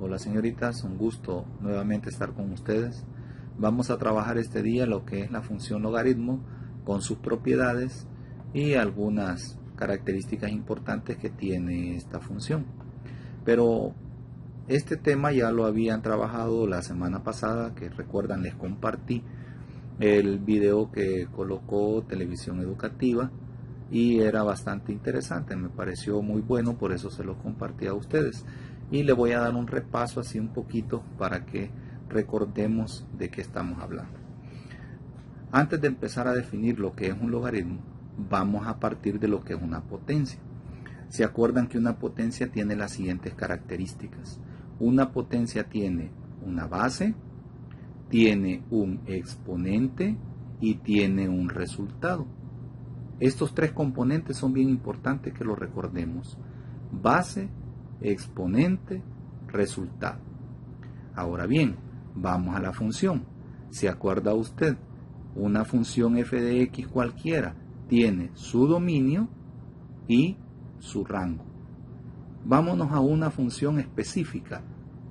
Hola señoritas, un gusto nuevamente estar con ustedes. Vamos a trabajar este día lo que es la función logaritmo con sus propiedades y algunas características importantes que tiene esta función. Pero este tema ya lo habían trabajado la semana pasada, que recuerdan les compartí el video que colocó Televisión Educativa y era bastante interesante, me pareció muy bueno, por eso se lo compartí a ustedes. Y le voy a dar un repaso así un poquito para que recordemos de qué estamos hablando. Antes de empezar a definir lo que es un logaritmo, vamos a partir de lo que es una potencia. ¿Se acuerdan que una potencia tiene las siguientes características? Una potencia tiene una base, tiene un exponente y tiene un resultado. Estos tres componentes son bien importantes que lo recordemos: base, exponente, resultado. Ahora bien, vamos a la función. ¿Se acuerda usted? Una función f de x cualquiera tiene su dominio y su rango. Vámonos a una función específica,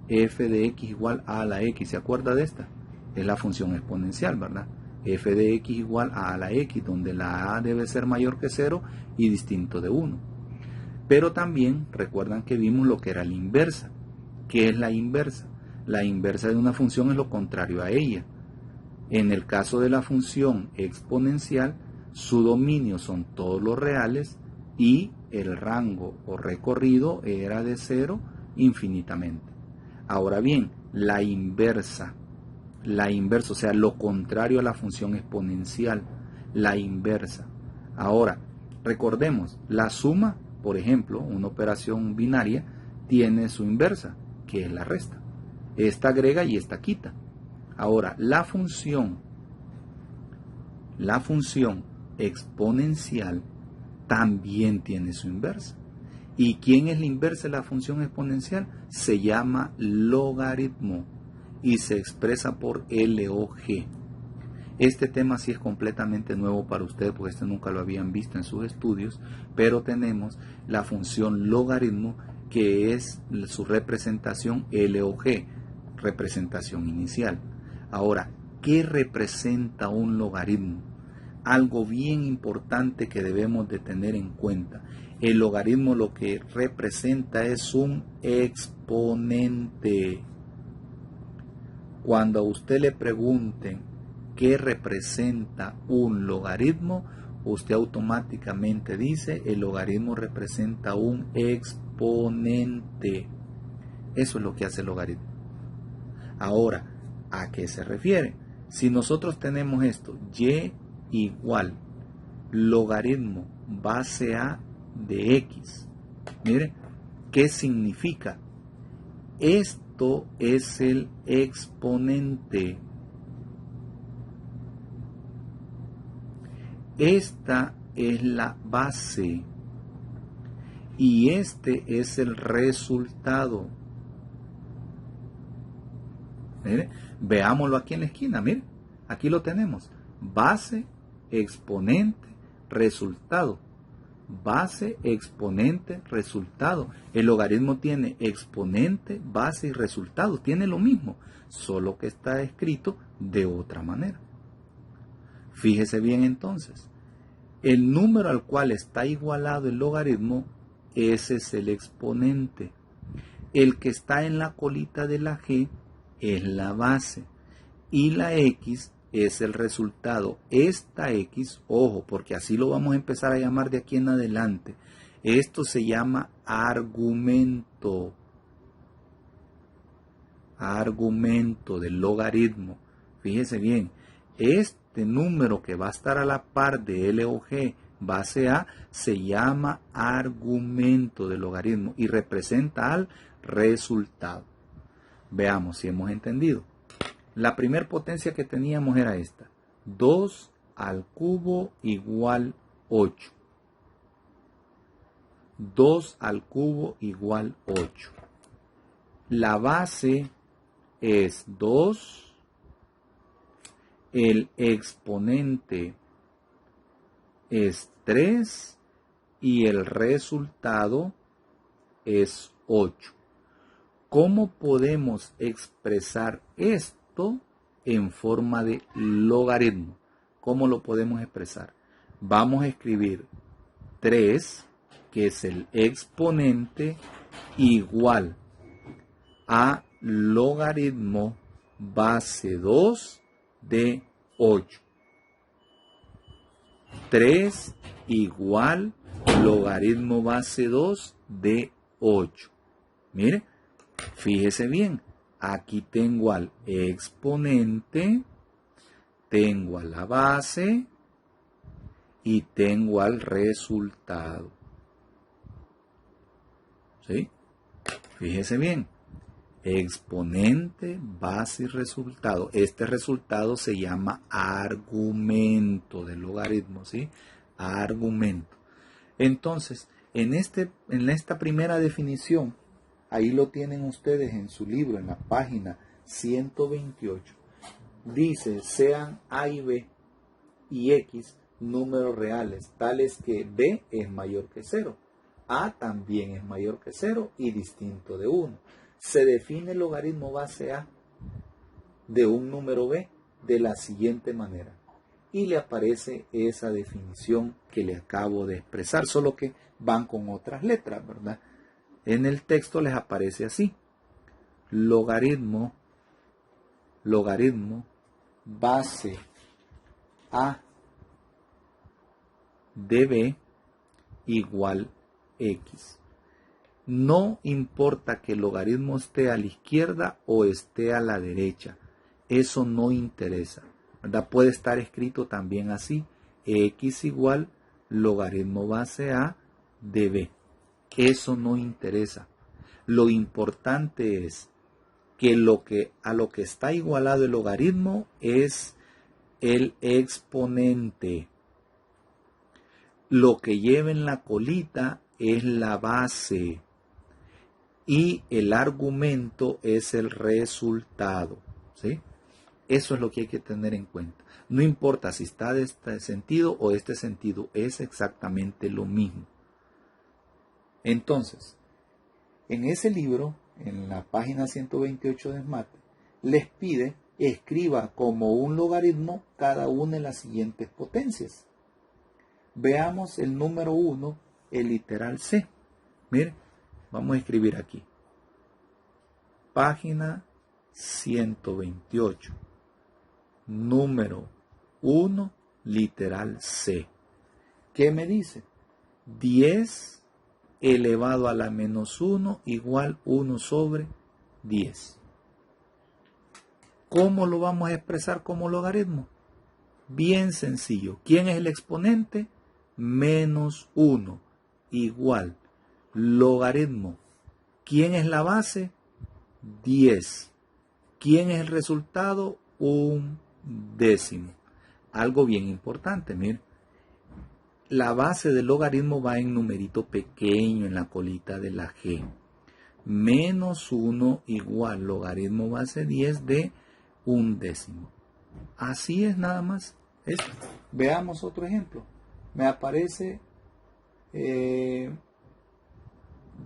f de x igual a la x. ¿Se acuerda de esta? Es la función exponencial, ¿verdad? F de x igual a la x, donde la a debe ser mayor que 0 y distinto de 1. Pero también recuerdan que vimos lo que era la inversa. ¿Qué es la inversa? La inversa de una función es lo contrario a ella. En el caso de la función exponencial, su dominio son todos los reales y el rango o recorrido era de 0 infinitamente. Ahora bien, la inversa, o sea, lo contrario a la función exponencial, la inversa. Ahora, recordemos, la suma, por ejemplo, una operación binaria, tiene su inversa, que es la resta. Esta agrega y esta quita. Ahora, la función exponencial también tiene su inversa. ¿Y quién es la inversa de la función exponencial? Se llama logaritmo y se expresa por log. Este tema sí es completamente nuevo para ustedes, porque este nunca lo habían visto en sus estudios, pero tenemos la función logaritmo, que es su representación log, representación inicial. Ahora, ¿qué representa un logaritmo? Algo bien importante que debemos de tener en cuenta. El logaritmo lo que representa es un exponente. Cuando a usted le pregunten qué representa un logaritmo, usted automáticamente dice: el logaritmo representa un exponente. Eso es lo que hace el logaritmo. Ahora, ¿a qué se refiere? Si nosotros tenemos esto, y igual logaritmo base a de x, mire, ¿qué significa? Esto es el exponente. Esta es la base y este es el resultado. Mire, veámoslo aquí en la esquina. Mire, aquí lo tenemos: base, exponente, resultado. Base, exponente, resultado. El logaritmo tiene exponente, base y resultado. Tiene lo mismo, solo que está escrito de otra manera. Fíjese bien entonces. El número al cual está igualado el logaritmo, ese es el exponente. El que está en la colita de la g es la base y la x es el resultado. Esta x, ojo, porque así lo vamos a empezar a llamar de aquí en adelante, esto se llama argumento. Argumento del logaritmo. Fíjese bien, este número que va a estar a la par de log base a se llama argumento del logaritmo y representa al resultado. Veamos si hemos entendido. La primera potencia que teníamos era esta: 2 al cubo igual 8. 2 al cubo igual 8. La base es 2, el exponente es 3 y el resultado es 8. ¿Cómo podemos expresar esto en forma de logaritmo? ¿Cómo lo podemos expresar? Vamos a escribir 3, que es el exponente, igual a logaritmo base 2 de 8. 3 igual logaritmo base 2 de 8. Mire, fíjese bien, aquí tengo al exponente, tengo a la base y tengo al resultado. ¿Sí? Fíjese bien, exponente, base y resultado. Este resultado se llama argumento del logaritmo, ¿sí? Argumento. Entonces, en esta primera definición, ahí lo tienen ustedes en su libro, en la página 128. Dice, sean A y B y X números reales, tales que B es mayor que 0. A también es mayor que 0 y distinto de 1. Se define el logaritmo base A de un número B de la siguiente manera. Y le aparece esa definición que le acabo de expresar, solo que van con otras letras, ¿verdad? En el texto les aparece así. Logaritmo base A de B igual X. No importa que el logaritmo esté a la izquierda o esté a la derecha. Eso no interesa, ¿verdad? Puede estar escrito también así. X igual logaritmo base A de B. Eso no interesa. Lo importante es que a lo que está igualado el logaritmo es el exponente. Lo que lleva en la colita es la base y el argumento es el resultado, ¿sí? Eso es lo que hay que tener en cuenta. No importa si está de este sentido o este sentido, es exactamente lo mismo. Entonces, en ese libro, en la página 128 de SMATE, les pide escriba como un logaritmo cada una de las siguientes potencias. Veamos el número 1, el literal C. Mire, vamos a escribir aquí. Página 128. Número 1, literal C. ¿Qué me dice? 10 elevado a la menos 1 igual 1 sobre 10. ¿Cómo lo vamos a expresar como logaritmo? Bien sencillo. ¿Quién es el exponente? Menos 1 igual logaritmo. ¿Quién es la base? 10. ¿Quién es el resultado? 1/10. Algo bien importante, miren. La base del logaritmo va en numerito pequeño en la colita de la G. Menos 1 igual logaritmo base 10 de 1/10. Así es nada más. Veamos otro ejemplo. Me aparece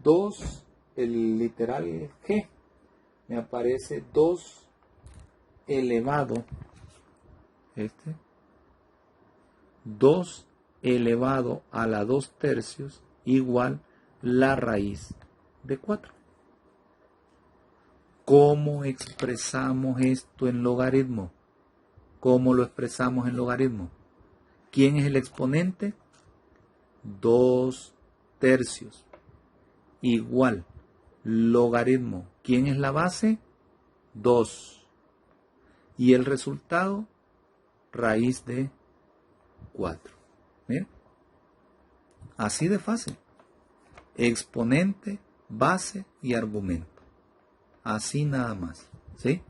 2, el literal G. Me aparece 2 elevado 2 elevado a la 2/3 igual la raíz de 4. ¿Cómo expresamos esto en logaritmo? ¿Cómo lo expresamos en logaritmo? ¿Quién es el exponente? 2/3 igual logaritmo. ¿Quién es la base? 2. Y el resultado, raíz de 4. ¿Bien? Así de fácil. Exponente, base y argumento. Así nada más. ¿Sí?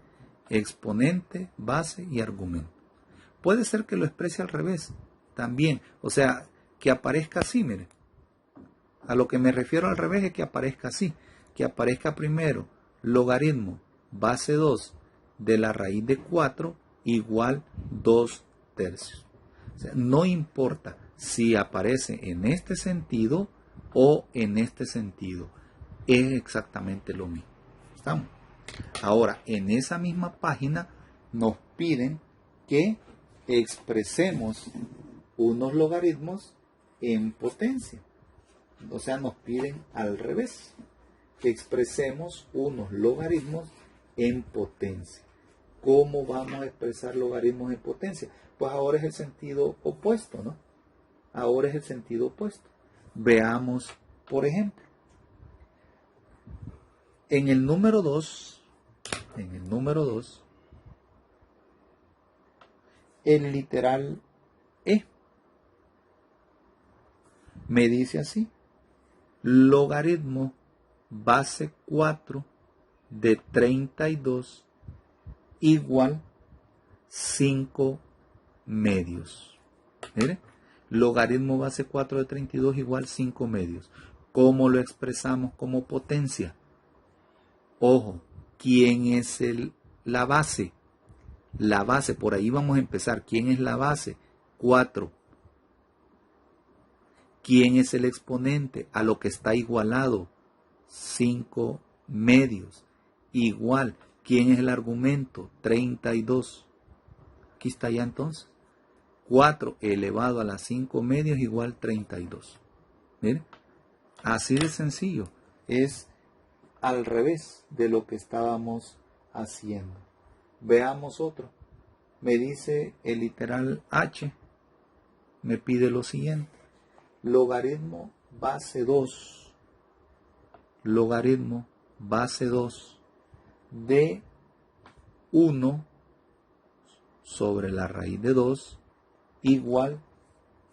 Exponente, base y argumento. Puede ser que lo exprese al revés. También. O sea, que aparezca así, mire. A lo que me refiero al revés es que aparezca así. Que aparezca primero logaritmo base 2 de la raíz de 4 igual 2/3. O sea, no importa si aparece en este sentido o en este sentido. Es exactamente lo mismo. ¿Está estamos. Ahora, en esa misma página nos piden que expresemos unos logaritmos en potencia. O sea, nos piden al revés, que expresemos unos logaritmos en potencia. ¿Cómo vamos a expresar logaritmos en potencia? Pues ahora es el sentido opuesto, ¿no? Ahora es el sentido opuesto. Veamos, por ejemplo, en el número 2, el literal E me dice así: logaritmo base 4 de 32 igual 5 medios. Mire, logaritmo base 4 de 32 igual 5 medios. ¿Cómo lo expresamos como potencia? Ojo, ¿quién es la base? La base, por ahí vamos a empezar. ¿Quién es la base? 4. ¿Quién es el exponente? A lo que está igualado. 5 medios. Igual. ¿Quién es el argumento? 32. Aquí está ya entonces. 4 elevado a las 5 medios igual 32. Miren, así de sencillo. Es al revés de lo que estábamos haciendo. Veamos otro. Me dice el literal H. Me pide lo siguiente. Logaritmo base 2. Logaritmo base 2 de 1 sobre la raíz de 2 igual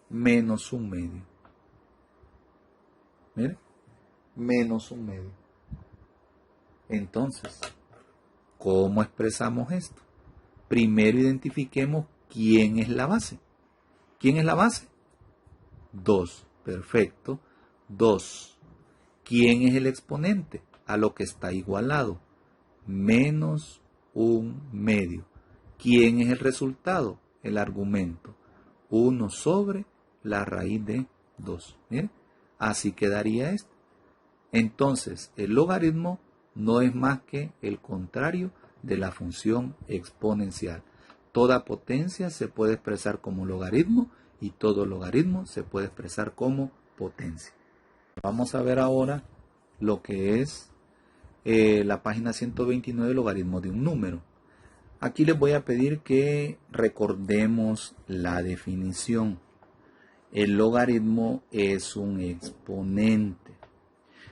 menos 1 medio. Mire, menos 1 medio. Entonces, ¿cómo expresamos esto? Primero identifiquemos quién es la base. ¿Quién es la base? 2. Perfecto. 2. ¿Quién es el exponente? A lo que está igualado. Menos 1 medio. ¿Quién es el resultado? El argumento. 1 sobre la raíz de 2. ¿Miren? Así quedaría esto. Entonces, el logaritmo no es más que el contrario de la función exponencial. Toda potencia se puede expresar como logaritmo y todo logaritmo se puede expresar como potencia. Vamos a ver ahora lo que es la página 129, logaritmo de un número. Aquí les voy a pedir que recordemos la definición. El logaritmo es un exponente.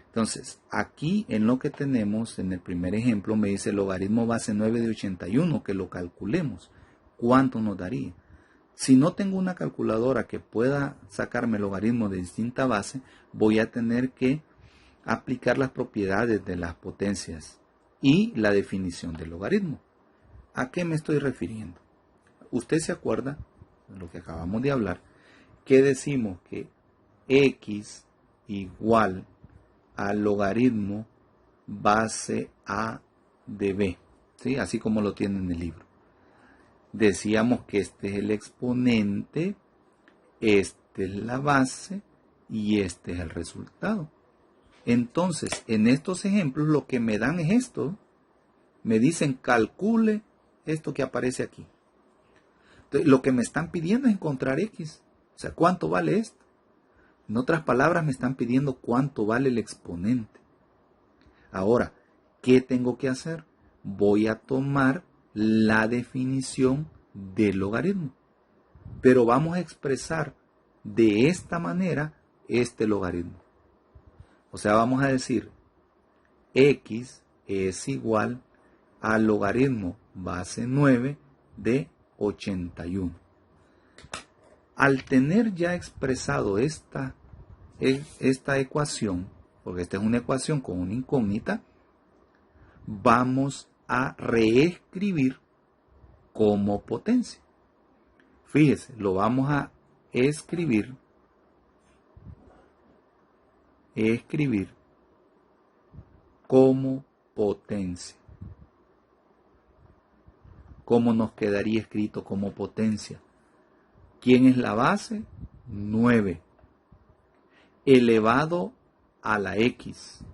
Entonces, aquí en lo que tenemos, en el primer ejemplo, me dice logaritmo base 9 de 81, que lo calculemos. ¿Cuánto nos daría? Si no tengo una calculadora que pueda sacarme logaritmos de distinta base, voy a tener que aplicar las propiedades de las potencias y la definición del logaritmo. ¿A qué me estoy refiriendo? Usted se acuerda de lo que acabamos de hablar, que decimos que x igual al logaritmo base a de b, ¿sí? Así como lo tiene en el libro. Decíamos que este es el exponente, este es la base y este es el resultado. Entonces, en estos ejemplos lo que me dan es esto. Me dicen calcule esto que aparece aquí. Entonces, lo que me están pidiendo es encontrar x. O sea, ¿cuánto vale esto? En otras palabras, me están pidiendo cuánto vale el exponente. Ahora, ¿qué tengo que hacer? Voy a tomar la definición del logaritmo. Pero vamos a expresar de esta manera este logaritmo. O sea, vamos a decir x es igual al logaritmo base 9 de 81. Al tener ya expresado esta ecuación, porque esta es una ecuación con una incógnita, vamos a reescribir como potencia. Fíjese, lo vamos a escribir como potencia. ¿Cómo nos quedaría escrito como potencia? ¿Quién es la base? 9 elevado a la x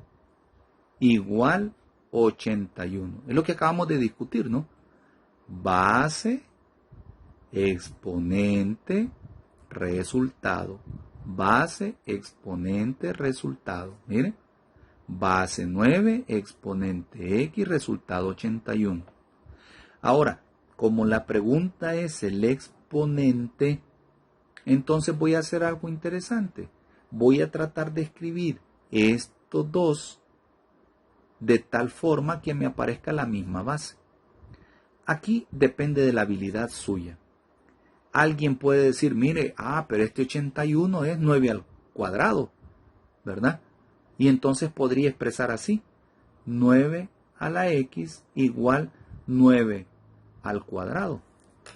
igual 81. Es lo que acabamos de discutir, ¿no? Base, exponente, resultado. Base, exponente, resultado. Miren. Base 9, exponente X, resultado 81. Ahora, como la pregunta es el exponente, entonces voy a hacer algo interesante. Voy a tratar de escribir estos dos de tal forma que me aparezca la misma base. Aquí depende de la habilidad suya. Alguien puede decir, mire, pero este 81 es 9 al cuadrado, ¿verdad? Y entonces podría expresar así, 9 a la X igual 9 al cuadrado,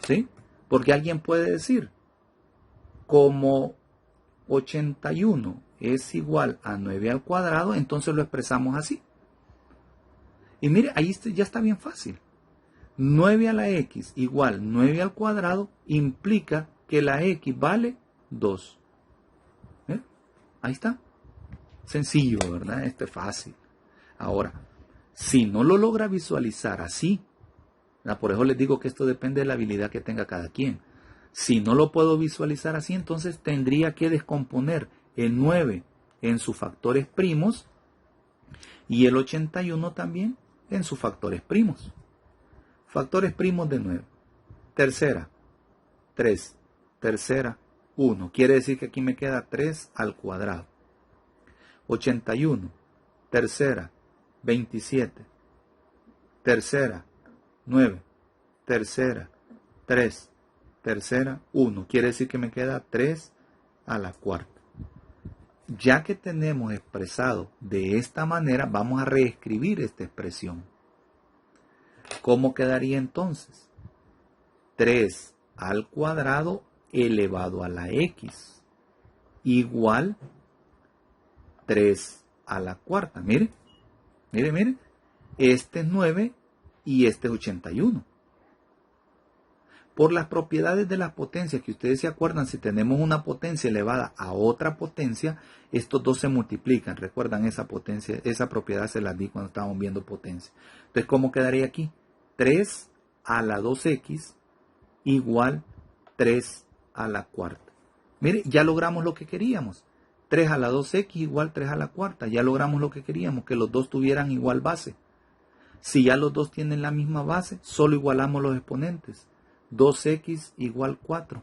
¿sí? Porque alguien puede decir, como 81 es igual a 9 al cuadrado, entonces lo expresamos así. Y mire, ahí ya está bien fácil. 9 a la X igual 9 al cuadrado implica que la X vale 2. Ahí está. Sencillo, ¿verdad? Esto es fácil. Ahora, si no lo logra visualizar así, por eso les digo que esto depende de la habilidad que tenga cada quien. Si no lo puedo visualizar así, entonces tendría que descomponer el 9 en sus factores primos y el 81 también en sus factores primos. Factores primos de 9. Tercera, 3. Tercera, 1. Quiere decir que aquí me queda 3 al cuadrado. 81. Tercera, 27. Tercera, 9. Tercera, 3. Tercera, 1. Quiere decir que me queda 3 a la cuarta. Ya que tenemos expresado de esta manera, vamos a reescribir esta expresión. ¿Cómo quedaría entonces? 3 al cuadrado elevado a la X igual 3 a la cuarta. Mire, mire, mire. Este es 9 y este es 81. Por las propiedades de las potencias, que ustedes se acuerdan, si tenemos una potencia elevada a otra potencia, estos dos se multiplican. Recuerdan esa potencia, esa propiedad se las di cuando estábamos viendo potencia. Entonces, ¿cómo quedaría aquí? 3 a la 2x igual 3 a la cuarta. Mire, ya logramos lo que queríamos. 3 a la 2x igual 3 a la cuarta. Ya logramos lo que queríamos, que los dos tuvieran igual base. Si ya los dos tienen la misma base, solo igualamos los exponentes. 2x igual 4.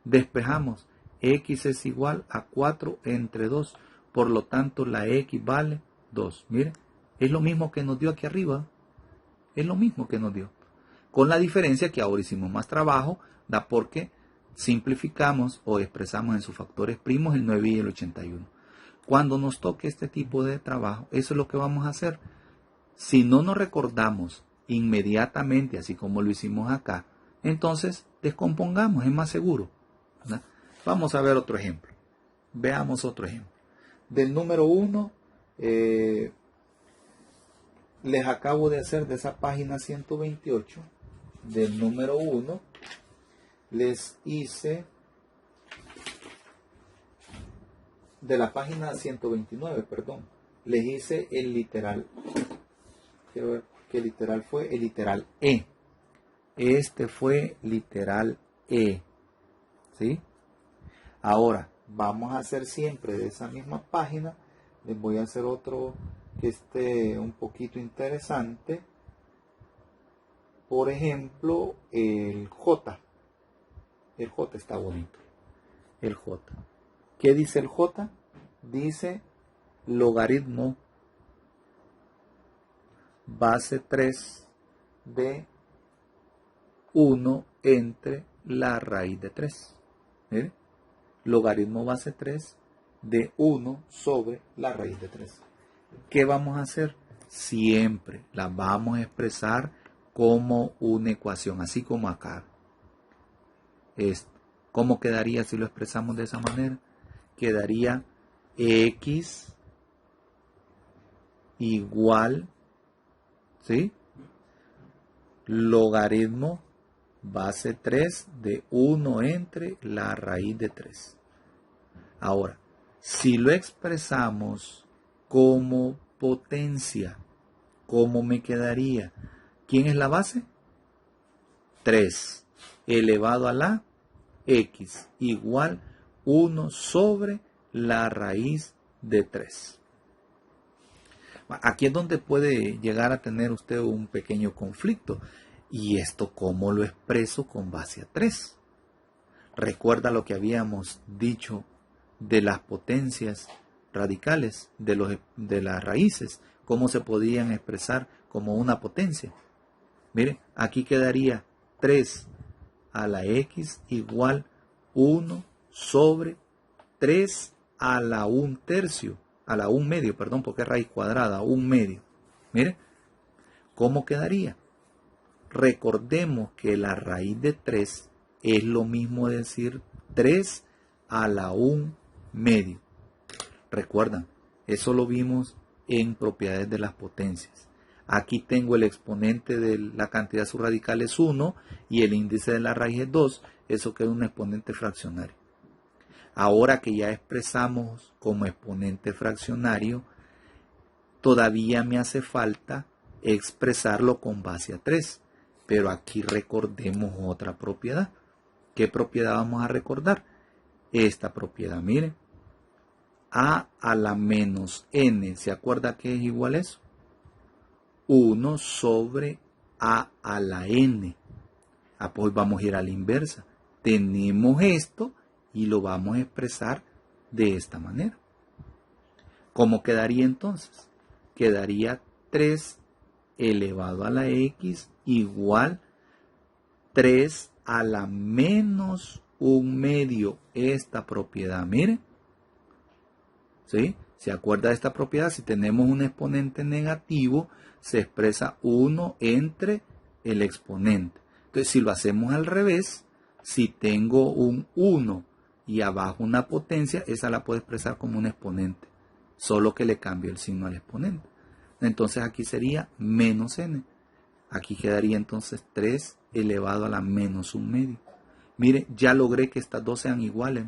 Despejamos. X es igual a 4 entre 2. Por lo tanto, la X vale 2. Miren, es lo mismo que nos dio aquí arriba. Es lo mismo que nos dio. Con la diferencia que ahora hicimos más trabajo, da porque simplificamos o expresamos en sus factores primos el 9 y el 81. Cuando nos toque este tipo de trabajo, eso es lo que vamos a hacer. Si no nos recordamos inmediatamente, así como lo hicimos acá, entonces descompongamos, es más seguro, ¿verdad? Vamos a ver otro ejemplo. Veamos otro ejemplo. Del número 1, les acabo de hacer de esa página 128, del número 1, les hice de la página 129, perdón, les hice el literal. Quiero ver qué literal fue. El literal E. Este fue literal E. ¿Sí? Ahora, vamos a hacer siempre de esa misma página. Les voy a hacer otro que esté un poquito interesante. Por ejemplo, el J. El J está bonito. El J. ¿Qué dice el J? Dice logaritmo base 3 de 1 entre la raíz de 3. ¿Miren? Logaritmo base 3 de 1 sobre la raíz de 3. ¿Qué vamos a hacer? Siempre la vamos a expresar como una ecuación, así como acá. ¿Cómo quedaría si lo expresamos de esa manera? Quedaría x igual, ¿sí? Logaritmo base 3 de 1 entre la raíz de 3. Ahora, si lo expresamos como potencia, ¿cómo me quedaría? ¿Quién es la base? 3 elevado a la x igual 1 sobre la raíz de 3. Aquí es donde puede llegar a tener usted un pequeño conflicto. ¿Y esto cómo lo expreso con base a 3? Recuerda lo que habíamos dicho de las potencias radicales, de las raíces, cómo se podían expresar como una potencia. Mire, aquí quedaría 3 a la x igual 1 sobre 3 a la 1 tercio, a la 1 medio, perdón, porque es raíz cuadrada, 1 medio. Mire, ¿cómo quedaría? Recordemos que la raíz de 3 es lo mismo decir 3 a la 1 medio. Recuerdan, eso lo vimos en propiedades de las potencias. Aquí tengo el exponente de la cantidad subradical es 1 y el índice de la raíz es 2. Eso queda un exponente fraccionario. Ahora que ya expresamos como exponente fraccionario, todavía me hace falta expresarlo con base a 3. Pero aquí recordemos otra propiedad. ¿Qué propiedad vamos a recordar? Esta propiedad, miren. A la menos n. ¿Se acuerda qué es igual a eso? 1 sobre a la n. Pues vamos a ir a la inversa. Tenemos esto y lo vamos a expresar de esta manera. ¿Cómo quedaría entonces? Quedaría 3 elevado a la x igual 3 a la menos 1 medio. Esta propiedad, miren. ¿Sí? ¿Se acuerda de esta propiedad? Si tenemos un exponente negativo, se expresa 1 entre el exponente. Entonces, si lo hacemos al revés, si tengo un 1 y abajo una potencia, esa la puedo expresar como un exponente, solo que le cambio el signo al exponente. Entonces aquí sería menos n. Aquí quedaría entonces 3 elevado a la menos 1 medio. Mire, ya logré que estas dos sean iguales.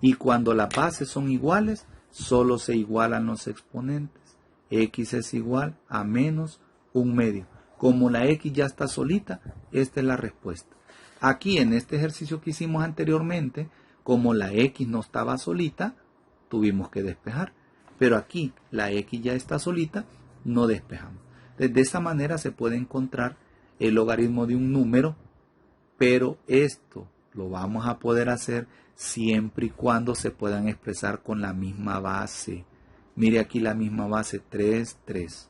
Y cuando las bases son iguales, solo se igualan los exponentes. X es igual a menos 1 medio. Como la X ya está solita, esta es la respuesta. Aquí en este ejercicio que hicimos anteriormente, como la X no estaba solita, tuvimos que despejar. Pero aquí la X ya está solita, no despejamos. De esa manera se puede encontrar el logaritmo de un número, pero esto lo vamos a poder hacer siempre y cuando se puedan expresar con la misma base. Mire aquí la misma base, 3, 3.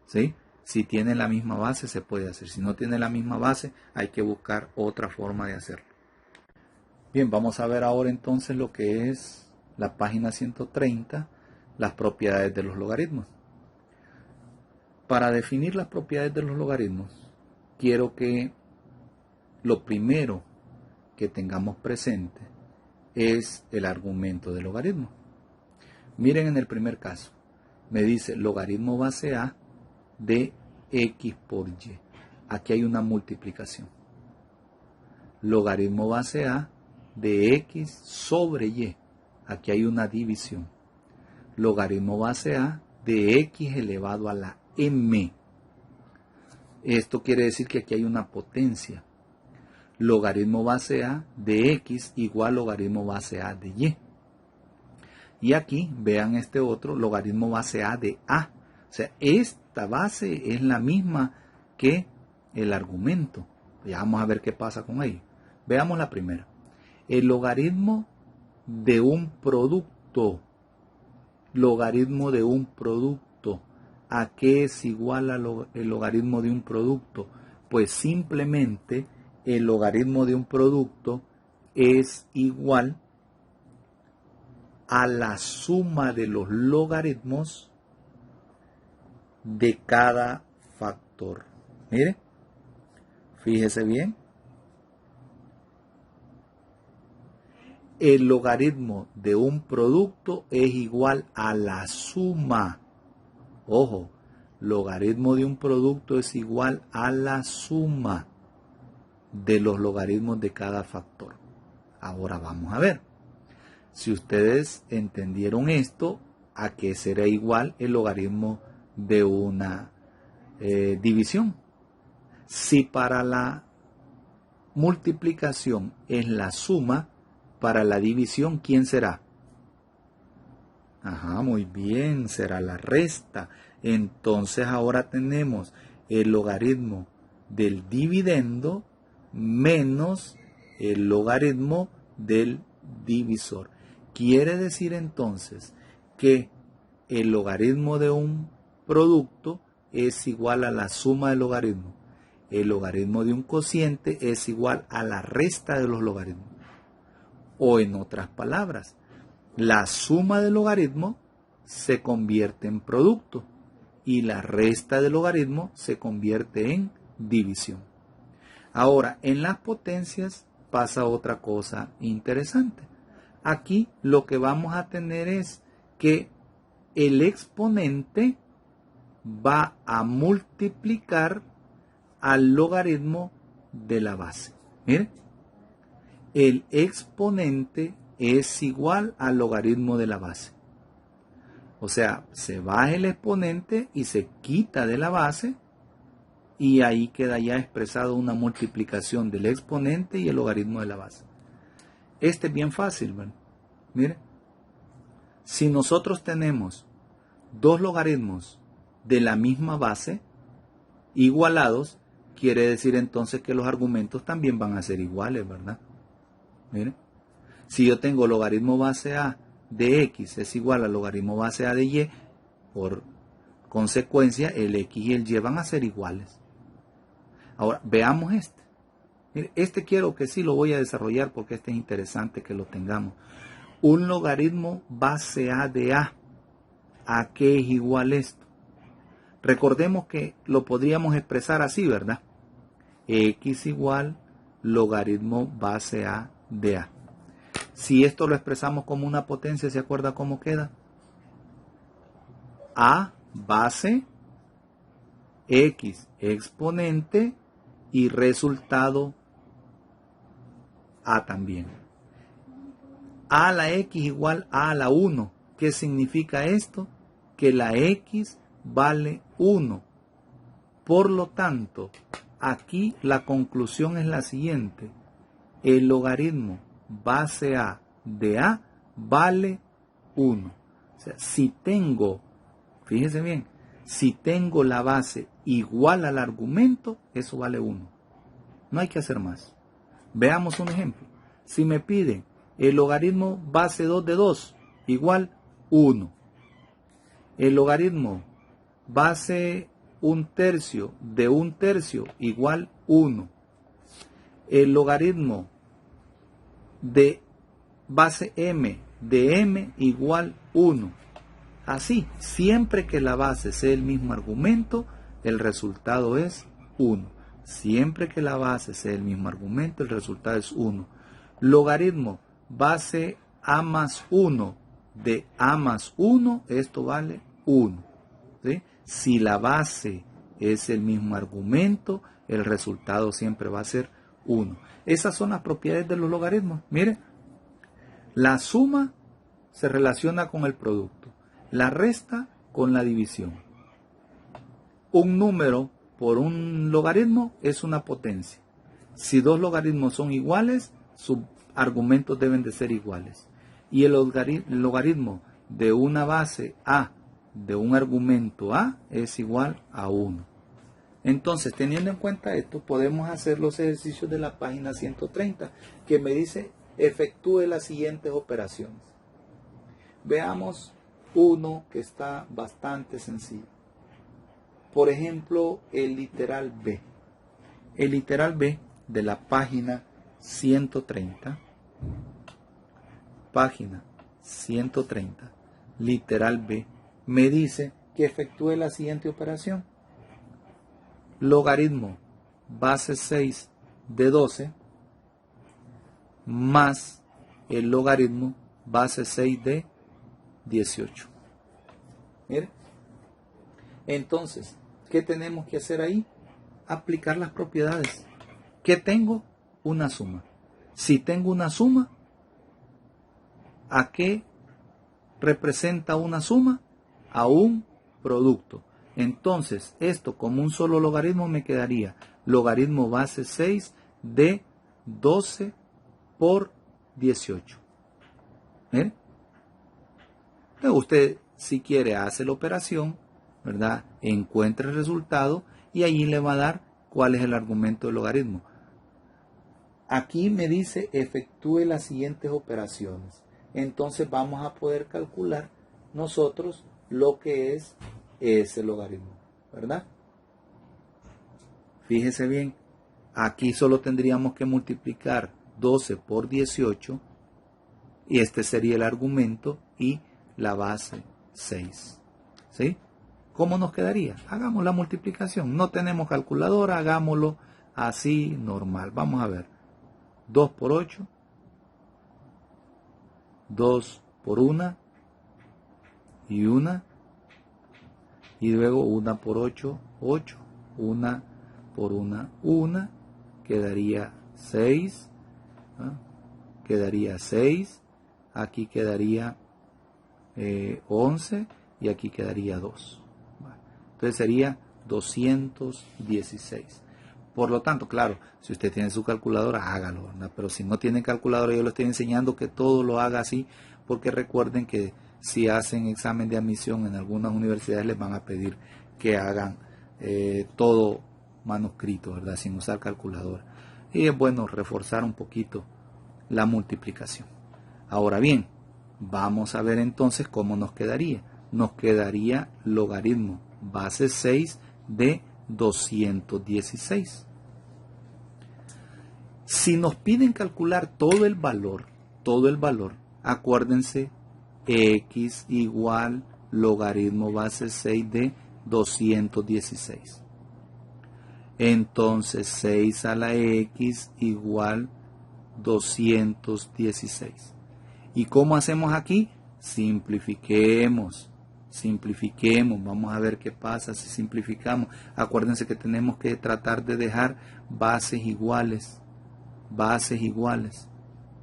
¿Sí? Si tiene la misma base se puede hacer. Si no tiene la misma base hay que buscar otra forma de hacerlo. Bien, vamos a ver ahora entonces lo que es la página 130, las propiedades de los logaritmos. Para definir las propiedades de los logaritmos, quiero que lo primero que tengamos presente es el argumento del logaritmo. Miren en el primer caso, me dice logaritmo base A de x por y. Aquí hay una multiplicación. Logaritmo base A de x sobre y. Aquí hay una división. Logaritmo base A de x elevado a la m. Esto quiere decir que aquí hay una potencia. Logaritmo base A de x igual logaritmo base A de y. Y aquí, vean este otro, logaritmo base A de A. O sea, esta base es la misma que el argumento. Ya vamos a ver qué pasa con ello. Veamos la primera. El logaritmo de un producto. Logaritmo de un producto. ¿A qué es igual el logaritmo de un producto? Pues simplemente el logaritmo de un producto es igual a la suma de los logaritmos de cada factor. Mire, fíjese bien. El logaritmo de un producto es igual a la suma. Ojo, logaritmo de un producto es igual a la suma de los logaritmos de cada factor. Ahora vamos a ver. Si ustedes entendieron esto, ¿a qué será igual el logaritmo de una división. Si para la multiplicación es la suma, para la división, ¿quién será? Ajá, muy bien, será la resta. Entonces ahora tenemos el logaritmo del dividendo menos el logaritmo del divisor. Quiere decir entonces que el logaritmo de un producto es igual a la suma del logaritmo. El logaritmo de un cociente es igual a la resta de los logaritmos. O en otras palabras, la suma del logaritmo se convierte en producto y la resta del logaritmo se convierte en división. Ahora, en las potencias pasa otra cosa interesante. Aquí lo que vamos a tener es que el exponente va a multiplicar al logaritmo de la base. Miren, el exponente es igual al logaritmo de la base. O sea, se baja el exponente y se quita de la base y ahí queda ya expresado una multiplicación del exponente y el logaritmo de la base. Este es bien fácil, ¿verdad? Miren, si nosotros tenemos dos logaritmos de la misma base igualados, quiere decir entonces que los argumentos también van a ser iguales, ¿verdad? Miren, si yo tengo logaritmo base A de X es igual al logaritmo base A de Y, por consecuencia el X y el Y van a ser iguales. Ahora, veamos este. Mire, este quiero que sí lo voy a desarrollar porque este es interesante que lo tengamos. Un logaritmo base A de A. ¿A qué es igual esto? Recordemos que lo podríamos expresar así, ¿verdad? X igual logaritmo base A de A. Si esto lo expresamos como una potencia, ¿se acuerda cómo queda? A base, X exponente y resultado A también. A a la X igual A a la 1. ¿Qué significa esto? Que la X vale 1. Por lo tanto, aquí la conclusión es la siguiente. El logaritmo base A de A vale 1. O sea, si tengo, fíjense bien, si tengo la base igual al argumento, eso vale 1. No hay que hacer más. Veamos un ejemplo. Si me piden el logaritmo base 2 de 2 igual 1. El logaritmo base 1/3 de 1/3 igual 1. El logaritmo de base m de m igual 1. Así, siempre que la base sea el mismo argumento, el resultado es 1. Siempre que la base sea el mismo argumento, el resultado es 1. Logaritmo base a más 1 de a más 1, esto vale 1. ¿Sí? Si la base es el mismo argumento, el resultado siempre va a ser 1. Esas son las propiedades de los logaritmos. Miren, la suma se relaciona con el producto, la resta con la división. Un número por un logaritmo es una potencia. Si dos logaritmos son iguales, sus argumentos deben de ser iguales. Y el logaritmo de una base A de un argumento A es igual a 1. Entonces, teniendo en cuenta esto, podemos hacer los ejercicios de la página 130, que me dice, efectúe las siguientes operaciones. Veamos uno que está bastante sencillo. Por ejemplo, el literal B. El literal B de la página 130, página 130, literal B, me dice que efectúe la siguiente operación. Logaritmo base 6 de 12 más el logaritmo base 6 de 18. Mire. Entonces, ¿qué tenemos que hacer ahí? Aplicar las propiedades. ¿Qué tengo? Una suma. Si tengo una suma, ¿a qué representa una suma? A un producto. Entonces, esto como un solo logaritmo me quedaría logaritmo base 6 de 12 por 18. ¿Ven? Luego usted, si quiere, hace la operación, ¿verdad? Encuentra el resultado y allí le va a dar cuál es el argumento del logaritmo. Aquí me dice efectúe las siguientes operaciones. Entonces vamos a poder calcular nosotros lo que es ese logaritmo, ¿verdad? Fíjese bien, aquí solo tendríamos que multiplicar 12 por 18 y este sería el argumento y la base 6. ¿Sí? ¿Cómo nos quedaría? Hagamos la multiplicación. No tenemos calculadora, hagámoslo así normal. Vamos a ver. 2 por 8. 2 por 1. Y 1. Y luego 1 por 8. 8. 1 por 1. 1. Quedaría 6. ¿Ah? Quedaría 6. Aquí quedaría 11. Y aquí quedaría 2. Entonces sería 216. Por lo tanto, claro, si usted tiene su calculadora, hágalo, ¿verdad? Pero si no tiene calculadora, yo le estoy enseñando que todo lo haga así, porque recuerden que si hacen examen de admisión en algunas universidades les van a pedir que hagan todo manuscrito, ¿verdad? Sin usar calculadora. Y es bueno reforzar un poquito la multiplicación. Ahora bien, vamos a ver entonces cómo nos quedaría. Nos quedaría logaritmo base 6 de 216. Si nos piden calcular todo el valor, acuérdense, x igual logaritmo base 6 de 216. Entonces 6 a la x igual 216. ¿Y cómo hacemos aquí? Simplifiquemos. Vamos a ver qué pasa si simplificamos. Acuérdense que tenemos que tratar de dejar bases iguales,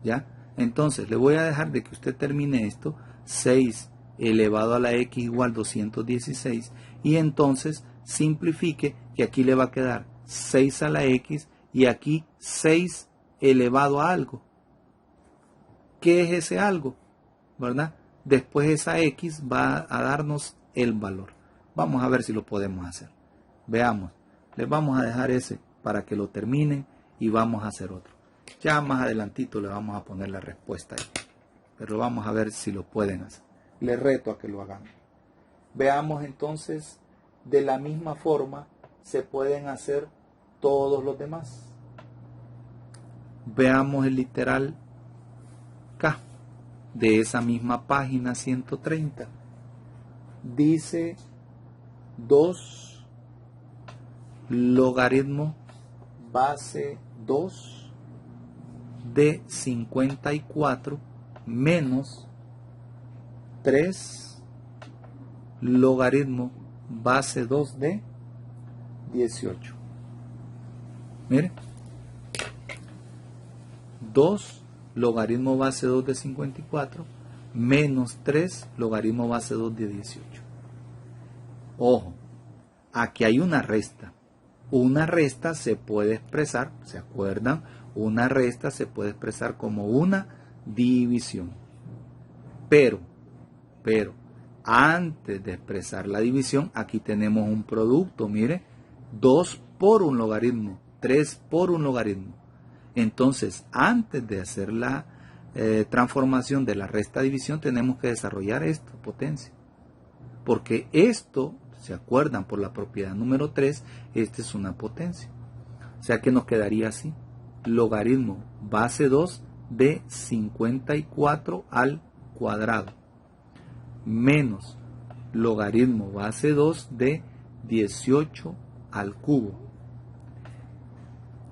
¿ya? Entonces, le voy a dejar de que usted termine esto, 6 elevado a la x igual 216, y entonces simplifique, que aquí le va a quedar 6 a la x, y aquí 6 elevado a algo. ¿Qué es ese algo? ¿Verdad? Después esa x va a darnos el valor. Vamos a ver si lo podemos hacer. Veamos. Les vamos a dejar ese para que lo terminen y vamos a hacer otro. Ya más adelantito le vamos a poner la respuesta ahí. Pero vamos a ver si lo pueden hacer. Les reto a que lo hagan. Veamos entonces, de la misma forma se pueden hacer todos los demás. Veamos el literal K de esa misma página 130. Dice 2 logaritmo base 2 de 54 menos 3 logaritmo base 2 de 18. Miren, 2 logaritmo base 2 de 54 menos 3 logaritmo base 2 de 18. Ojo, aquí hay una resta. Una resta se puede expresar, ¿se acuerdan? Una resta se puede expresar como una división. Pero, antes de expresar la división, aquí tenemos un producto, mire, 2 por un logaritmo, 3 por un logaritmo. Entonces, antes de hacer la transformación de la resta división, tenemos que desarrollar esto, potencia. Porque esto, ¿se acuerdan? Por la propiedad número 3, esta es una potencia. O sea que nos quedaría así. Logaritmo base 2 de 54 al cuadrado. Menos logaritmo base 2 de 18 al cubo.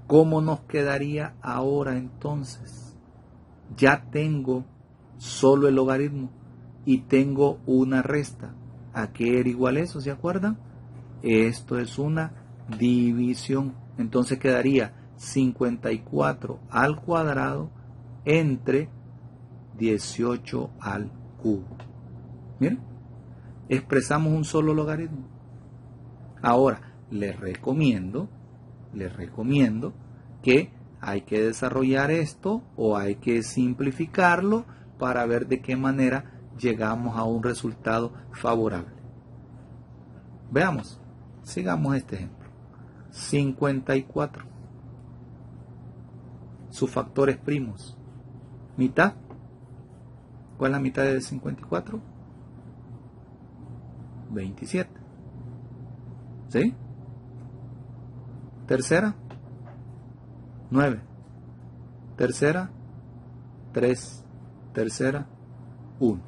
¿Cómo nos quedaría ahora entonces? Ya tengo solo el logaritmo y tengo una resta. ¿A qué era igual eso? ¿Se acuerdan? Esto es una división. Entonces quedaría 54 al cuadrado entre 18 al cubo. Miren, expresamos un solo logaritmo. Ahora, les recomiendo que hay que desarrollar esto o hay que simplificarlo para ver de qué manera llegamos a un resultado favorable. Veamos, sigamos este ejemplo. 54. Sus factores primos. Mitad. ¿Cuál es la mitad de 54? 27. ¿Sí? Tercera, 9. Tercera, 3. Tercera, 1.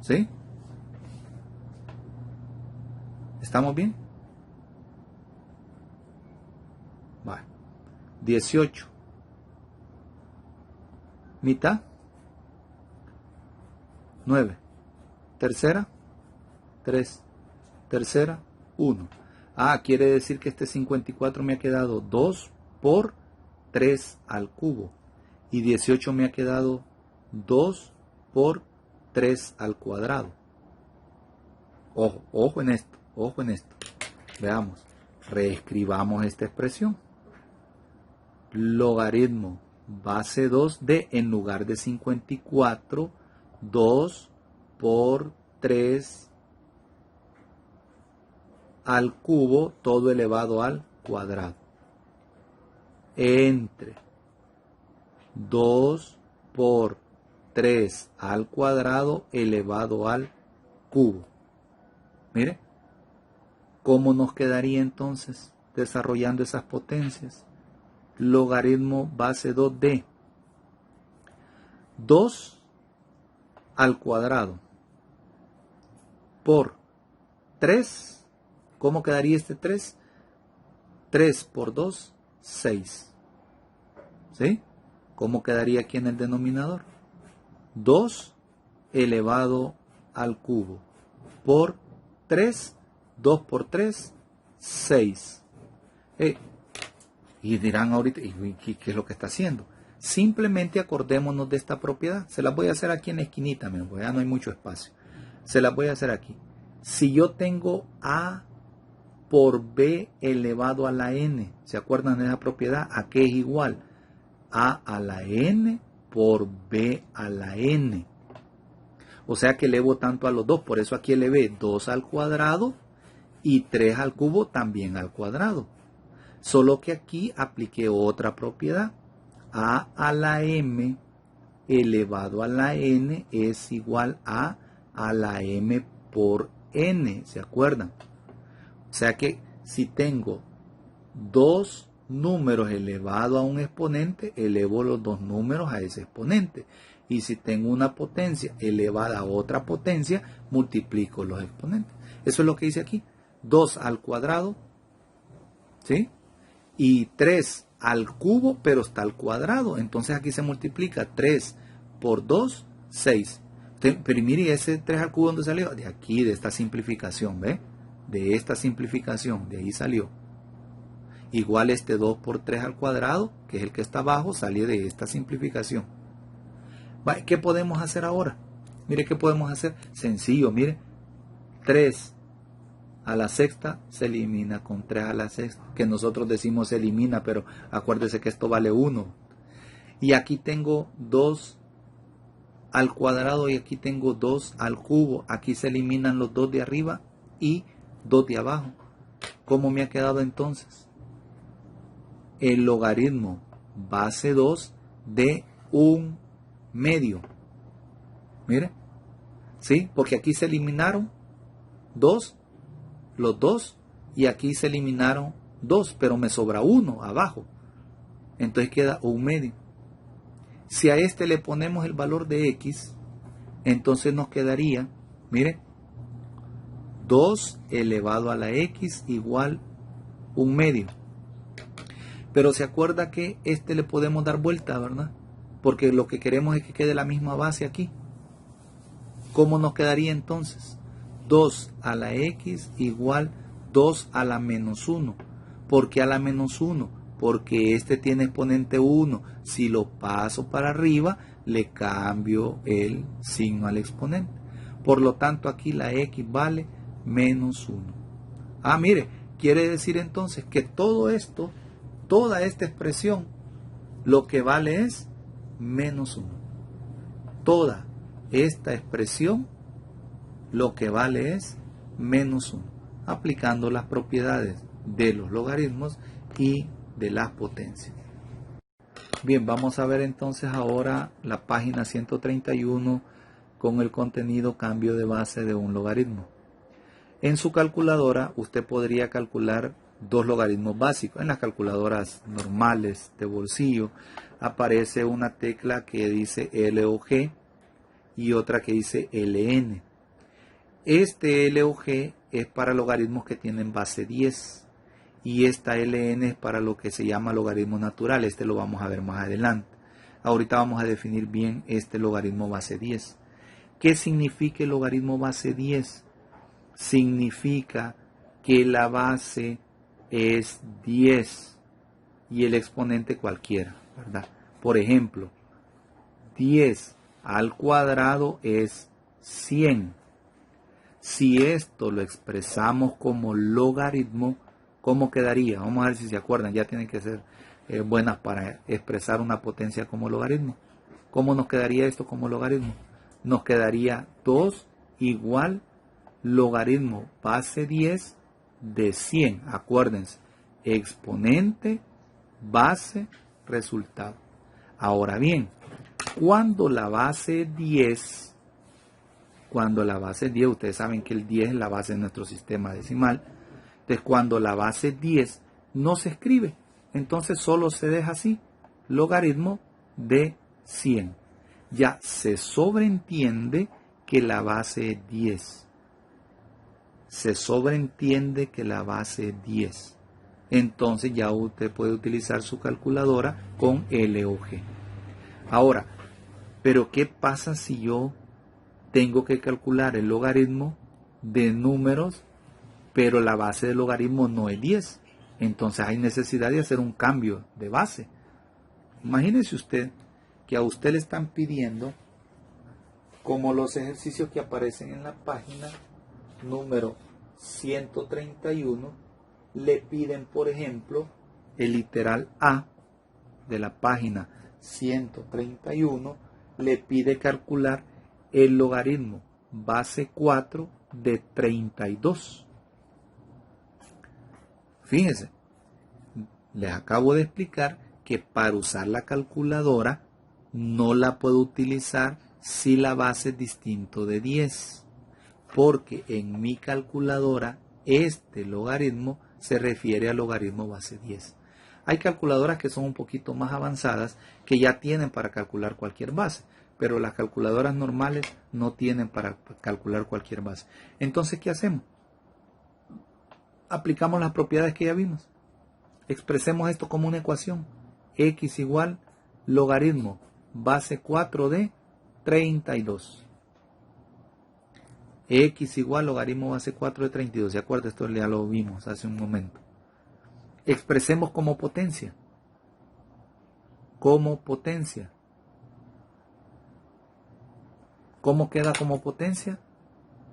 ¿Sí? ¿Estamos bien? Vale. 18. Mitad, 9. Tercera, 3. Tercera, 1. Ah, quiere decir que este 54 me ha quedado 2 por 3 al cubo. Y 18 me ha quedado 2 por 3 al cuadrado. Ojo en esto, ojo en esto. Veamos, reescribamos esta expresión. Logaritmo base 2 de, en lugar de 54, 2 por 3 al cubo, todo elevado al cuadrado. Entre 2 por 3 al cuadrado elevado al cubo. Mire, ¿cómo nos quedaría entonces desarrollando esas potencias? Logaritmo base 2 de 2 al cuadrado por 3. ¿Cómo quedaría este 3? 3 por 2, 6. ¿Sí? ¿Cómo quedaría aquí en el denominador? 2 elevado al cubo por 3. 2 por 3, 6. Y dirán ahorita, ¿qué es lo que está haciendo? Simplemente acordémonos de esta propiedad. Se las voy a hacer aquí en la esquinita, porque ya no hay mucho espacio. Se las voy a hacer aquí. Si yo tengo A por B elevado a la N, ¿se acuerdan de esa propiedad? ¿A qué es igual? A la N por B a la N. O sea que elevo tanto a los dos, por eso aquí elevé 2 al cuadrado y 3 al cubo también al cuadrado. Solo que aquí apliqué otra propiedad. A la M elevado a la N es igual a la M por N, ¿se acuerdan? O sea que si tengo dos números elevados a un exponente, elevo los dos números a ese exponente. Y si tengo una potencia elevada a otra potencia, multiplico los exponentes. Eso es lo que dice aquí. 2 al cuadrado, ¿sí? Y 3 al cubo, pero está al cuadrado. Entonces aquí se multiplica 3 por 2, 6. Pero mire, ese 3 al cubo, ¿dónde salió? De aquí, de esta simplificación, ¿ve? De esta simplificación, de ahí salió. Igual este 2 por 3 al cuadrado, que es el que está abajo, salió de esta simplificación. ¿Qué podemos hacer ahora? Mire, ¿qué podemos hacer? Sencillo, mire. 3 a la sexta se elimina con 3 a la sexta, que nosotros decimos se elimina, pero acuérdese que esto vale 1. Y aquí tengo 2 al cuadrado y aquí tengo 2 al cubo. Aquí se eliminan los 2 de arriba y 2 de abajo. ¿Cómo me ha quedado entonces? El logaritmo base 2 de 1 medio. Mire, ¿sí? Porque aquí se eliminaron 2, los 2, y aquí se eliminaron 2, pero me sobra 1 abajo. Entonces queda 1 medio. Si a este le ponemos el valor de x, entonces nos quedaría, mire, 2 elevado a la x igual 1 medio. Pero se acuerda que este le podemos dar vuelta, ¿verdad? Porque lo que queremos es que quede la misma base aquí. ¿Cómo nos quedaría entonces? 2 a la x igual 2 a la menos 1. ¿Por qué a la menos 1? Porque este tiene exponente 1. Si lo paso para arriba, le cambio el signo al exponente. Por lo tanto, aquí la x vale menos 1. Ah, mire, quiere decir entonces que todo esto, toda esta expresión, lo que vale es menos 1. Toda esta expresión, lo que vale es menos 1. Aplicando las propiedades de los logaritmos y de las potencias. Bien, vamos a ver entonces ahora la página 131 con el contenido cambio de base de un logaritmo. En su calculadora usted podría calcular dos logaritmos básicos. En las calculadoras normales de bolsillo aparece una tecla que dice LOG y otra que dice LN. Este LOG es para logaritmos que tienen base 10 y esta LN es para lo que se llama logaritmo natural. Este lo vamos a ver más adelante. Ahorita vamos a definir bien este logaritmo base 10. ¿Qué significa el logaritmo base 10? Significa que la base es 10 y el exponente cualquiera, ¿verdad? Por ejemplo, 10 al cuadrado es 100. Si esto lo expresamos como logaritmo, ¿cómo quedaría? Vamos a ver si se acuerdan, ya tienen que ser buenas para expresar una potencia como logaritmo. ¿Cómo nos quedaría esto como logaritmo? Nos quedaría 2 igual logaritmo base 10 de 100. Acuérdense, exponente, base, resultado. Ahora bien, cuando la base es 10, ustedes saben que el 10 es la base de nuestro sistema decimal. Entonces, cuando la base es 10, no se escribe. Entonces, solo se deja así, logaritmo de 100. Ya se sobreentiende que la base es 10. Se sobreentiende que la base es 10. Entonces, ya usted puede utilizar su calculadora con LOG. Ahora, ¿pero qué pasa si yo tengo que calcular el logaritmo de números, pero la base del logaritmo no es 10? Entonces hay necesidad de hacer un cambio de base. Imagínese usted que a usted le están pidiendo, como los ejercicios que aparecen en la página número 131, le piden, por ejemplo, el literal A de la página 131, le pide calcular el logaritmo base 4 de 32. Fíjense, les acabo de explicar que para usar la calculadora no la puedo utilizar si la base es distinto de 10, porque en mi calculadora este logaritmo se refiere al logaritmo base 10. Hay calculadoras que son un poquito más avanzadas que ya tienen para calcular cualquier base, pero las calculadoras normales no tienen para calcular cualquier base. Entonces, ¿qué hacemos? Aplicamos las propiedades que ya vimos. Expresemos esto como una ecuación. X igual logaritmo base 4 de 32. X igual logaritmo base 4 de 32. ¿Se acuerdan? Esto ya lo vimos hace un momento. Expresemos como potencia. Como potencia. ¿Cómo queda como potencia?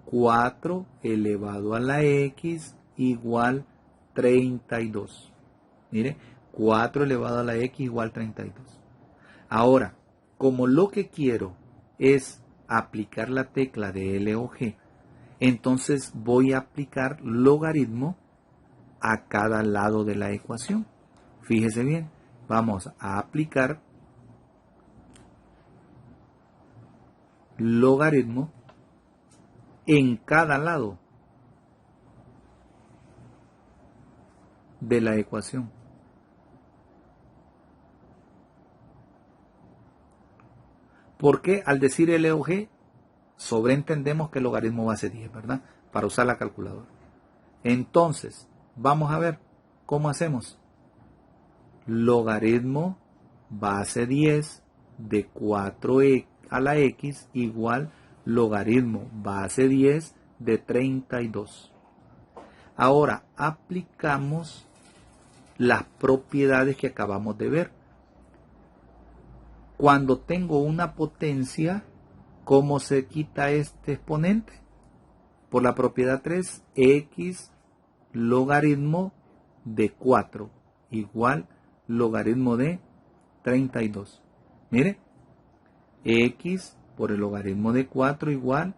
4 elevado a la X igual 32. Mire, 4 elevado a la X igual 32. Ahora, como lo que quiero es aplicar la tecla de LOG, entonces voy a aplicar logaritmo a cada lado de la ecuación. Fíjese bien, vamos a aplicar logaritmo en cada lado de la ecuación. Porque al decir LOG, sobreentendemos que el logaritmo base 10, ¿verdad? Para usar la calculadora. Entonces, vamos a ver cómo hacemos. Logaritmo base 10 de 4 a la X igual logaritmo base 10 de 32. Ahora aplicamos las propiedades que acabamos de ver. Cuando tengo una potencia, ¿cómo se quita este exponente? Por la propiedad 3, X logaritmo de 4 igual logaritmo de 32. Mire, x por el logaritmo de 4 igual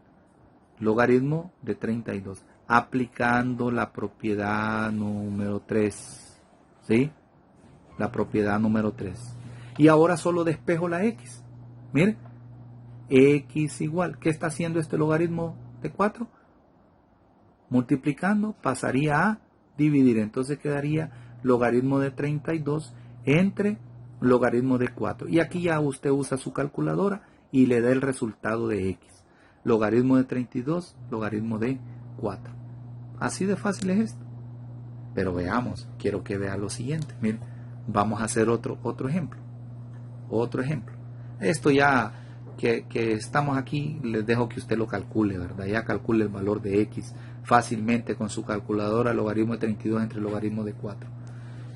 logaritmo de 32. Aplicando la propiedad número 3. ¿Sí? La propiedad número 3. Y ahora solo despejo la x. Mire, x igual. ¿Qué está haciendo este logaritmo de 4? Multiplicando, pasaría a dividir. Entonces quedaría logaritmo de 32 entre logaritmo de 4. Y aquí ya usted usa su calculadora y le da el resultado de x. Logaritmo de 32, logaritmo de 4. Así de fácil es esto. Pero veamos, quiero que vea lo siguiente. Miren, vamos a hacer otro ejemplo. Otro ejemplo. Esto ya que estamos aquí, les dejo que usted lo calcule, ¿verdad? Ya calcule el valor de x fácilmente con su calculadora, logaritmo de 32 entre logaritmo de 4.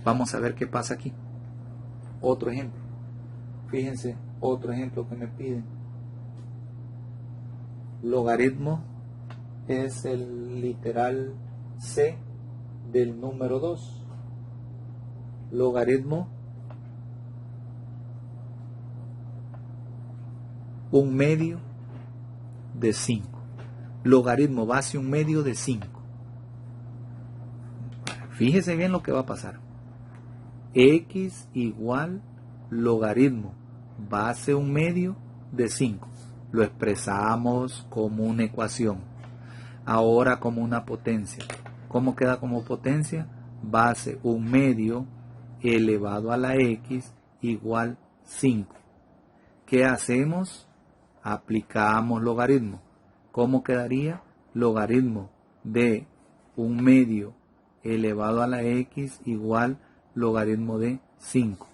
Vamos a ver qué pasa aquí. Otro ejemplo. Fíjense, otro ejemplo que me piden. Logaritmo es el literal c del número 2. Logaritmo 1/2 de 5. Logaritmo base 1/2 de 5. Fíjese bien lo que va a pasar. X igual logaritmo base 1/2 de 5. Lo expresamos como una ecuación. Ahora como una potencia. ¿Cómo queda como potencia? Base 1/2 elevado a la x igual 5. ¿Qué hacemos? Aplicamos logaritmo. ¿Cómo quedaría? Logaritmo de 1/2 elevado a la x igual logaritmo de 5.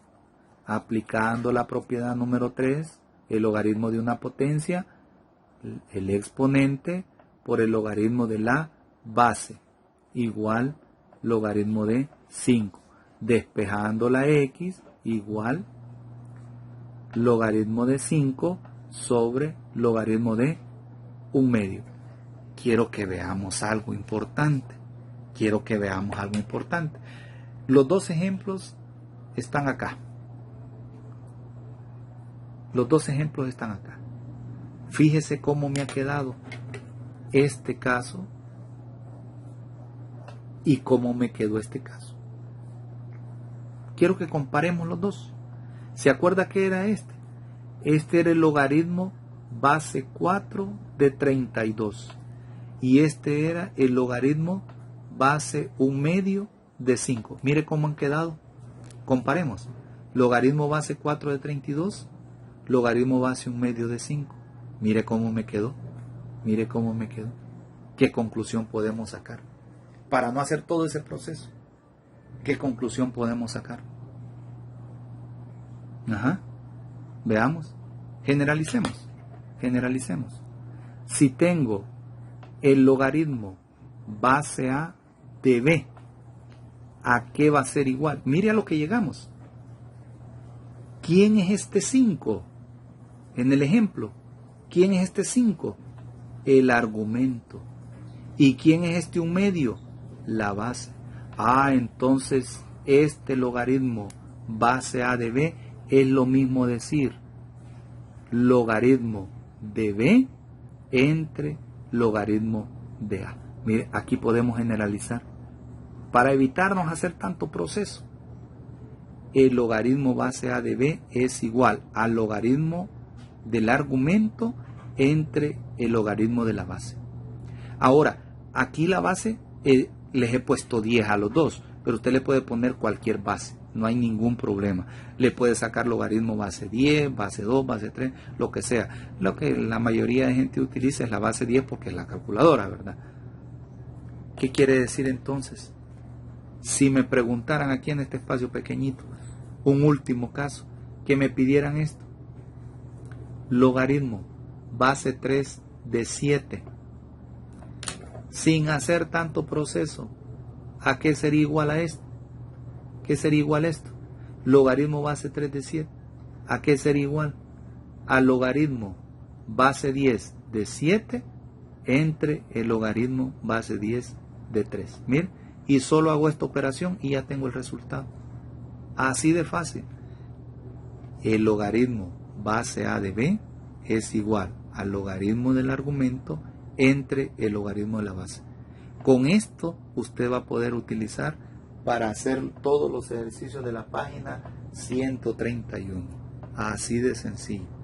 Aplicando la propiedad número 3, el logaritmo de una potencia, el exponente por el logaritmo de la base igual logaritmo de 5. Despejando la x igual logaritmo de 5 sobre logaritmo de 1/2. Quiero que veamos algo importante. Los dos ejemplos están acá. Fíjese cómo me ha quedado este caso y cómo me quedó este caso. Quiero que comparemos los dos. ¿Se acuerda qué era este? Este era el logaritmo base 4 de 32. Y este era el logaritmo base 1/2 de 5. Mire cómo han quedado. Comparemos. Logaritmo base 4 de 32. Logaritmo base 1/2 de 5. Mire cómo me quedó. ¿Qué conclusión podemos sacar? Para no hacer todo ese proceso. ¿Qué conclusión podemos sacar? Veamos. Generalicemos. Si tengo el logaritmo base a de b, ¿a qué va a ser igual? Mire a lo que llegamos. ¿Quién es este 5? En el ejemplo, ¿quién es este 5? El argumento. ¿Y quién es este 1/2? La base. Entonces este logaritmo base a de b es lo mismo decir logaritmo de b entre logaritmo de a. Mire, aquí podemos generalizar. Para evitarnos hacer tanto proceso, el logaritmo base a de b es igual al logaritmo del argumento entre el logaritmo de la base. Ahora, aquí la base les he puesto 10 a los dos, pero usted le puede poner cualquier base, no hay ningún problema. Le puede sacar logaritmo base 10, base 2, base 3, lo que sea. Lo que la mayoría de gente utiliza es la base 10 porque es la calculadora, ¿verdad? ¿Qué quiere decir entonces? Si me preguntaran aquí en este espacio pequeñito, un último caso, que me pidieran esto. Logaritmo base 3 de 7. Sin hacer tanto proceso, ¿a qué sería igual a esto? ¿Qué sería igual a esto? Logaritmo base 3 de 7. ¿A qué sería igual? Al logaritmo base 10 de 7 entre el logaritmo base 10 de 3. Miren, y solo hago esta operación y ya tengo el resultado. Así de fácil. El logaritmo base A de B es igual al logaritmo del argumento entre el logaritmo de la base. Con esto usted va a poder utilizar para hacer todos los ejercicios de la página 131. Así de sencillo.